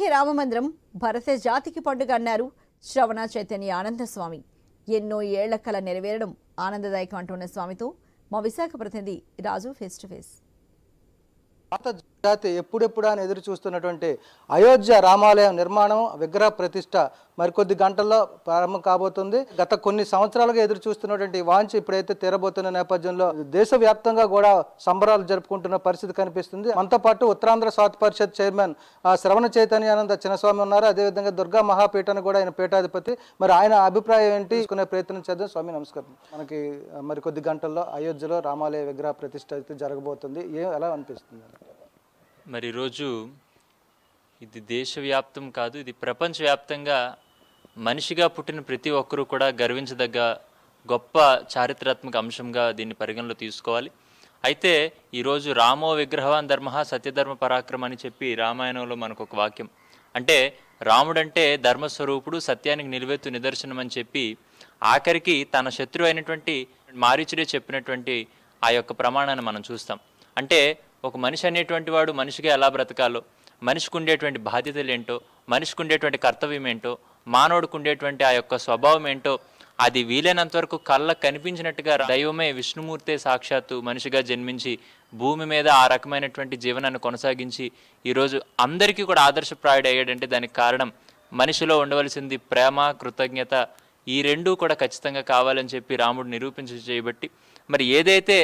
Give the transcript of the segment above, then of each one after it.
అయోధ్య రామమందిరం భరత జాతికి పండుగ అన్నారు శ్రవణ చైతన్య ఆనంద స్వామి. ఎన్నో ఏళ్ల కల నెరవేరడం ఆనందదాయకం అంటున్న స్వామితో మా విశాఖ ప్రతినిధి రాజు ఫేస్ టు ఫేస్. భారత జాతి ఎప్పుడెప్పుడు అని ఎదురు చూస్తున్నటువంటి అయోధ్య రామాలయం నిర్మాణం విగ్రహ ప్రతిష్ట మరికొద్ది గంటల్లో ప్రారంభం కాబోతుంది. గత కొన్ని సంవత్సరాలుగా ఎదురు చూస్తున్నటువంటి వాంఛ ఇప్పుడైతే తీరబోతున్న నేపథ్యంలో దేశవ్యాప్తంగా కూడా సంబరాలు జరుపుకుంటున్న పరిస్థితి కనిపిస్తుంది. మనతో పాటు ఉత్తరాంధ్ర స్వాతి పరిషత్ చైర్మన్ శ్రవణ చైతన్యానంద చిన్నస్వామి ఉన్నారు. అదేవిధంగా దుర్గా మహాపీఠాన్ని కూడా ఆయన పీఠాధిపతి. మరి ఆయన అభిప్రాయం ఏంటి తీసుకునే ప్రయత్నం చేద్దాం. స్వామి నమస్కారం. మనకి మరికొద్ది గంటల్లో అయోధ్యలో రామాలయ విగ్రహ ప్రతిష్ట అయితే జరగబోతుంది. ఎలా అనిపిస్తుంది? మరి ఈరోజు ఇది దేశవ్యాప్తం కాదు, ఇది ప్రపంచవ్యాప్తంగా మనిషిగా పుట్టిన ప్రతి ఒక్కరూ కూడా గర్వించదగ్గ గొప్ప చారిత్రాత్మక అంశంగా దీన్ని పరిగణలో తీసుకోవాలి. అయితే ఈరోజు రామో విగ్రహవాన్ ధర్మ సత్యధర్మ పరాక్రమ అని చెప్పి రామాయణంలో మనకు ఒక వాక్యం. అంటే రాముడంటే ధర్మస్వరూపుడు, సత్యానికి నిలువెత్తు నిదర్శనం అని చెప్పి ఆఖరికి తన శత్రువు అయినటువంటి మారీచుడే చెప్పినటువంటి ఆ యొక్క ప్రమాణాన్ని మనం చూస్తాం. అంటే ఒక మనిషి అనేటువంటి వాడు మనిషిగా ఎలా బ్రతకాలో, మనిషికి ఉండేటువంటి బాధ్యతలు ఏంటో, మనిషికి ఉండేటువంటి కర్తవ్యం ఏంటో, మానవుడికి ఉండేటువంటి ఆ యొక్క స్వభావం ఏంటో అది వీలైనంత వరకు కళ్ళకు కనిపించినట్టుగా దైవమే విష్ణుమూర్తే సాక్షాత్తు మనిషిగా జన్మించి భూమి మీద ఆ రకమైనటువంటి జీవనాన్ని కొనసాగించి ఈరోజు అందరికీ కూడా ఆదర్శప్రాయుడు అయ్యాడంటే దానికి కారణం మనిషిలో ఉండవలసింది ప్రేమ, కృతజ్ఞత, ఈ రెండూ కూడా ఖచ్చితంగా కావాలని చెప్పి రాముడు నిరూపించి చేయబట్టి మరి ఏదైతే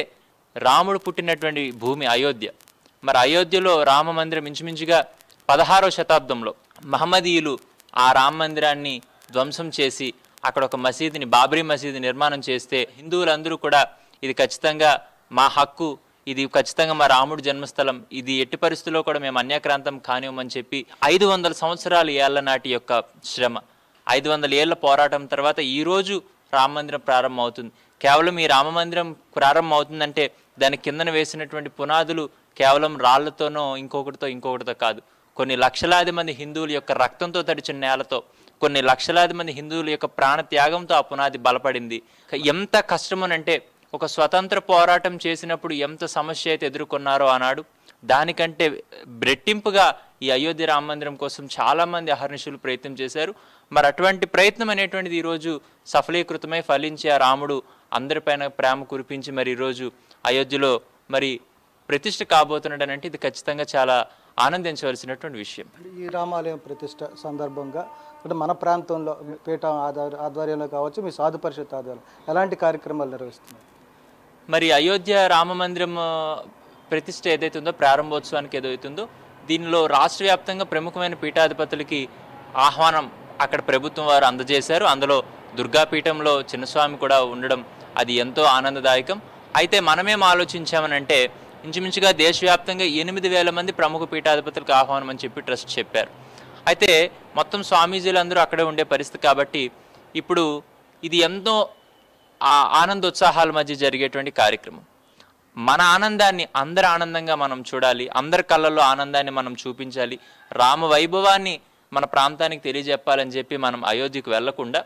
రాముడు పుట్టినటువంటి భూమి అయోధ్య, మరి అయోధ్యలో రామ మందిరం ఇంచుమించుగా 16వ శతాబ్దంలో మహమ్మదీయులు ఆ రామ మందిరాన్ని ధ్వంసం చేసి అక్కడ ఒక మసీదుని, బాబ్రీ మసీదు నిర్మాణం చేస్తే హిందువులందరూ కూడా ఇది ఖచ్చితంగా మా హక్కు, ఇది ఖచ్చితంగా మా రాముడు జన్మస్థలం, ఇది ఎట్టి పరిస్థితుల్లో కూడా మేము అన్యాక్రాంతం కానివ్వమని చెప్పి 500 సంవత్సరాల ఏళ్ల నాటి యొక్క శ్రమ, 500 ఏళ్ల పోరాటం తర్వాత ఈరోజు రామ మందిరం ప్రారంభం అవుతుంది. కేవలం ఈ రామ మందిరం ప్రారంభం అవుతుందంటే దాని కిందన వేసినటువంటి పునాదులు కేవలం రాళ్లతోనో ఇంకొకటితో కాదు. కొన్ని లక్షలాది మంది హిందువుల యొక్క రక్తంతో తడిచిన నేలతో, కొన్ని లక్షలాది మంది హిందువుల యొక్క ప్రాణత్యాగంతో ఆ పునాది బలపడింది. ఎంత కష్టమనంటే ఒక స్వతంత్ర పోరాటం చేసినప్పుడు ఎంత సమస్య అయితే ఎదుర్కొన్నారో ఆనాడు, దానికంటే రెట్టింపుగా ఈ అయోధ్య రామ మందిరం కోసం చాలామంది అహర్నిశలు ప్రయత్నం చేశారు. మరి అటువంటి ప్రయత్నం అనేటువంటిది ఈరోజు సఫలీకృతమై ఫలించి ఆ రాముడు అందరిపైన ప్రేమ కురిపించి మరి ఈరోజు అయోధ్యలో మరి ప్రతిష్ఠ కాబోతున్నాడు అంటే ఇది ఖచ్చితంగా చాలా ఆనందించవలసినటువంటి విషయం. ఈ రామాలయం ప్రతిష్ట సందర్భంగా అంటే మన ప్రాంతంలో పీఠ ఆధ్వర్యంలో కావచ్చు, మీ సాధు పరిషత్ ఆధ్వర్యంలో ఎలాంటి కార్యక్రమాలు నిర్వహిస్తున్నారు? మరి అయోధ్య రామ మందిరం ప్రతిష్ఠ ఏదైతే ఉందో, ప్రారంభోత్సవానికి ఏదైతుందో దీనిలో రాష్ట్ర వ్యాప్తంగా ప్రముఖమైన పీఠాధిపతులకి ఆహ్వానం అక్కడ ప్రభుత్వం వారు అందజేశారు. అందులో దుర్గాపీఠంలో చిన్నస్వామి కూడా ఉండడం అది ఎంతో ఆనందదాయకం. అయితే మనమేం ఆలోచించామనంటే ఇంచుమించుగా దేశవ్యాప్తంగా 8,000 మంది ప్రముఖ పీఠాధిపతులకు ఆహ్వానం అని చెప్పి ట్రస్ట్ చెప్పారు. అయితే మొత్తం స్వామీజీలు అందరూ అక్కడే ఉండే పరిస్థితి కాబట్టి ఇప్పుడు ఇది ఎంతో ఆనందోత్సాహాల మధ్య జరిగేటువంటి కార్యక్రమం. మన ఆనందాన్ని అందరి ఆనందంగా మనం చూడాలి, అందరి కళ్ళల్లో ఆనందాన్ని మనం చూపించాలి, రామ వైభవాన్ని మన ప్రాంతానికి తెలియజెప్పాలని చెప్పి మనం అయోధ్యకు వెళ్లకుండా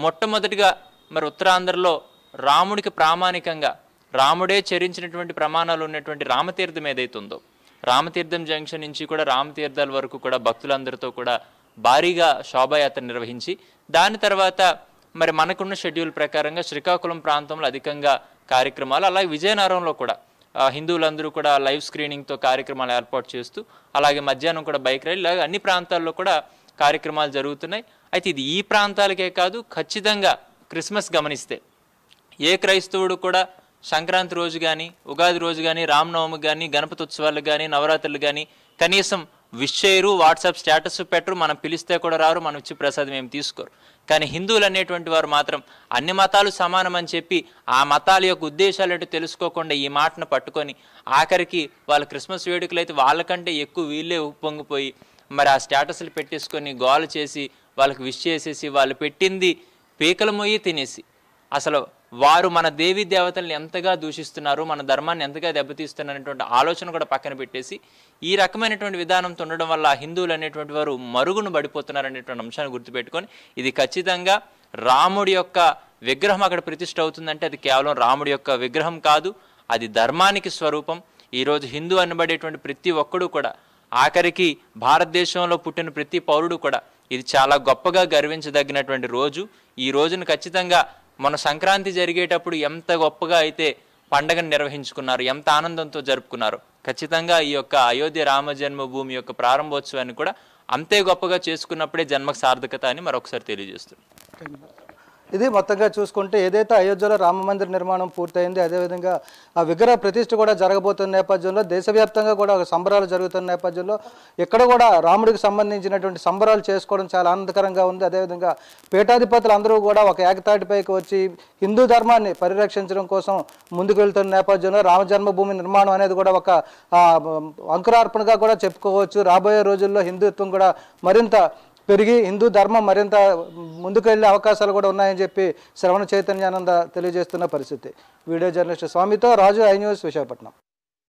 మొట్టమొదటిగా మరి ఉత్తరాంధ్రలో రాముడికి ప్రామాణికంగా రాముడే చరించినటువంటి ప్రమాణాలు ఉన్నటువంటి రామతీర్థం ఏదైతే ఉందో, రామతీర్థం జంక్షన్ నుంచి కూడా రామతీర్థాల వరకు కూడా భక్తులందరితో కూడా భారీగా శోభాయాత్ర నిర్వహించి దాని తర్వాత మరి మనకున్న షెడ్యూల్ ప్రకారంగా శ్రీకాకుళం ప్రాంతంలో అధికంగా కార్యక్రమాలు, అలాగే విజయనగరంలో కూడా హిందువులందరూ కూడా లైవ్ స్క్రీనింగ్తో కార్యక్రమాలు ఏర్పాటు చేస్తూ, అలాగే మధ్యాహ్నం కూడా బైక్ రైడ్, ఇలాగ అన్ని ప్రాంతాల్లో కూడా కార్యక్రమాలు జరుగుతున్నాయి. అయితే ఇది ఈ ప్రాంతాలకే కాదు, ఖచ్చితంగా క్రిస్మస్ గమనిస్తే ఏ క్రైస్తవుడు కూడా సంక్రాంతి రోజు కానీ, ఉగాది రోజు కానీ, రామనవమికి కానీ, గణపతి ఉత్సవాలకు కానీ, నవరాత్రులు కానీ కనీసం విష్ చేయరు, వాట్సాప్ స్టేటస్ పెట్టరు, మనం పిలిస్తే కూడా రారు, మనం ఇచ్చి ప్రసాదం ఏమి తీసుకోరు. కానీ హిందువులు అనేటువంటి వారు మాత్రం అన్ని మతాలు సమానం అని చెప్పి ఆ మతాల యొక్క ఉద్దేశాలు ఏంటో తెలుసుకోకుండా ఈ మాటను పట్టుకొని ఆఖరికి వాళ్ళ క్రిస్మస్ వేడుకలు అయితే వాళ్ళకంటే ఎక్కువ వీళ్ళే ఉప్పొంగిపోయి మరి ఆ స్టేటస్లు పెట్టేసుకొని గోల చేసి వాళ్ళకి విష్ చేసేసి వాళ్ళు పెట్టింది పీకల మొయ్యి తినేసి అసలు వారు మన దేవీ దేవతల్ని ఎంతగా దూషిస్తున్నారు, మన ధర్మాన్ని ఎంతగా దెబ్బతీస్తున్నటువంటి ఆలోచన కూడా పక్కన పెట్టేసి ఈ రకమైనటువంటి విధానంతో ఉండడం వల్ల హిందువులు అనేటువంటి వారు మరుగును పడిపోతున్నారు అనేటువంటి అంశాన్ని గుర్తుపెట్టుకొని ఇది ఖచ్చితంగా రాముడి యొక్క విగ్రహం అక్కడ ప్రతిష్ఠ అవుతుందంటే అది కేవలం రాముడి యొక్క విగ్రహం కాదు, అది ధర్మానికి స్వరూపం. ఈరోజు హిందూ అనబడేటువంటి ప్రతి ఒక్కడు కూడా ఆఖరికి భారతదేశంలో పుట్టిన ప్రతి పౌరుడు కూడా ఇది చాలా గొప్పగా గర్వించదగినటువంటి రోజు. ఈ రోజును ఖచ్చితంగా మన సంక్రాంతి జరిగేటప్పుడు ఎంత గొప్పగా అయితే పండగను నిర్వహించుకున్నారు, ఎంత ఆనందంతో జరుపుకున్నారు, ఖచ్చితంగా ఈ యొక్క అయోధ్య రామ జన్మభూమి యొక్క ప్రారంభోత్సవాన్ని కూడా అంతే గొప్పగా చేసుకున్నప్పుడే జన్మకు సార్థకత అని మరొకసారి తెలియజేస్తుంది. ఇది మొత్తంగా చూసుకుంటే ఏదైతే అయోధ్యలో రామ మందిర నిర్మాణం పూర్తయింది, అదేవిధంగా ఆ విగ్రహ ప్రతిష్ఠ కూడా జరగబోతున్న నేపథ్యంలో దేశవ్యాప్తంగా కూడా సంబరాలు జరుగుతున్న నేపథ్యంలో ఇక్కడ కూడా రాముడికి సంబంధించినటువంటి సంబరాలు చేసుకోవడం చాలా ఆనందకరంగా ఉంది. అదేవిధంగా పీఠాధిపతులు అందరూ కూడా ఒక ఏకతాటిపైకి వచ్చి హిందూ ధర్మాన్ని పరిరక్షించడం కోసం ముందుకు వెళ్తున్న నేపథ్యంలో రామ జన్మభూమి నిర్మాణం అనేది కూడా ఒక అంకురార్పణగా కూడా చెప్పుకోవచ్చు. రాబోయే రోజుల్లో హిందుత్వం కూడా మరింత పెరిగి హిందూ ధర్మం మరింత ముందుకు వెళ్ళే అవకాశాలు కూడా ఉన్నాయని చెప్పి శ్రవణ చైతన్యానంద తెలియజేస్తున్న పరిస్థితి. వీడియో జర్నలిస్ట్ స్వామితో రాజు, ఐ న్యూస్, విశాఖపట్నం.